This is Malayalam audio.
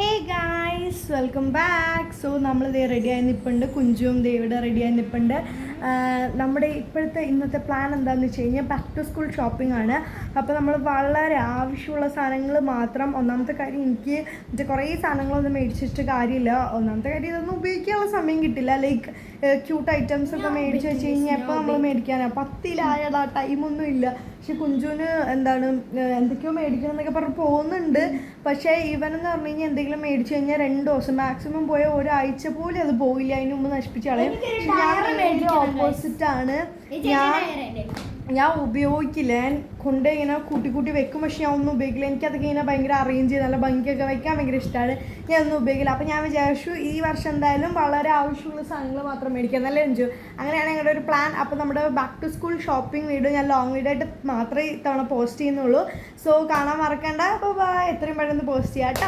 Hey guys welcome back. So നമ്മൾ ഇതേ റെഡിയായി നിൽപ്പുണ്ട്, കുഞ്ചുവും ദേവിടെ റെഡിയായി നിൽപ്പുണ്ട്. നമ്മുടെ ഇന്നത്തെ പ്ലാൻ എന്താണെന്ന് വെച്ച് കഴിഞ്ഞാൽ ബാക്ക് ടു സ്കൂൾ ഷോപ്പിംഗ് ആണ്. അപ്പോൾ നമ്മൾ വളരെ ആവശ്യമുള്ള സാധനങ്ങൾ മാത്രം. ഒന്നാമത്തെ കാര്യം, എനിക്ക് കുറേ സാധനങ്ങളൊന്നും മേടിച്ചിട്ട് കാര്യമില്ല. ഒന്നാമത്തെ കാര്യം, ഇതൊന്നും ഉപയോഗിക്കാനുള്ള സമയം കിട്ടില്ല. ലൈക്ക് ക്യൂട്ട് ഐറ്റംസ് ഒക്കെ മേടിച്ച് വെച്ച് കഴിഞ്ഞാൽ എപ്പോൾ നമ്മൾ മേടിക്കാനാണ്, 10 ടൈമൊന്നും ഇല്ല. പക്ഷെ കുഞ്ചുവിന് എന്തൊക്കെയോ മേടിക്കണം എന്നൊക്കെ പറഞ്ഞ് പോകുന്നുണ്ട്. പക്ഷേ ഇവനെന്ന് പറഞ്ഞു കഴിഞ്ഞാൽ എന്തെങ്കിലും മേടിച്ചു കഴിഞ്ഞാൽ 2 ദിവസം മാക്സിമം പോയ ഒരാഴ്ച പോലും അത് പോയില്ല, അതിന് മുമ്പ് നശിപ്പിച്ച് കളയും. ഞാൻ ഓപ്പോസിറ്റാണ്. ഞാൻ ഉപയോഗിക്കില്ല. ഞാൻ ഇങ്ങനെ കൂട്ടി വെക്കും, പക്ഷെ ഞാൻ ഒന്നും ഉപയോഗിക്കില്ല. എനിക്കതൊക്കെ ഇങ്ങനെ ഭയങ്കര അറേഞ്ച് ചെയ്ത് നല്ല ഭംഗിയൊക്കെ വയ്ക്കാൻ ഭയങ്കര ഇഷ്ടമാണ്. ഞാൻ ഒന്നും ഉപയോഗിക്കില്ല. അപ്പോൾ ഞാൻ വിചാരിച്ചു ഈ വർഷം എന്തായാലും വളരെ ആവശ്യമുള്ള സാധനങ്ങൾ മാത്രം മേടിക്കാം, നല്ല എൻജോയ്. അങ്ങനെയാണ് ഞങ്ങളുടെ ഒരു പ്ലാൻ. അപ്പോൾ നമ്മുടെ back to school shopping video ഞാൻ ലോങ് വീഡിയോ ആയിട്ട് മാത്രമേ ഇത്തവണ പോസ്റ്റ് ചെയ്യുന്നുള്ളൂ. സോ കാണാൻ മറക്കണ്ട. അപ്പോൾ എത്രയും പെട്ടെന്ന് പോസ്റ്റ് ചെയ്യാം കേട്ടോ.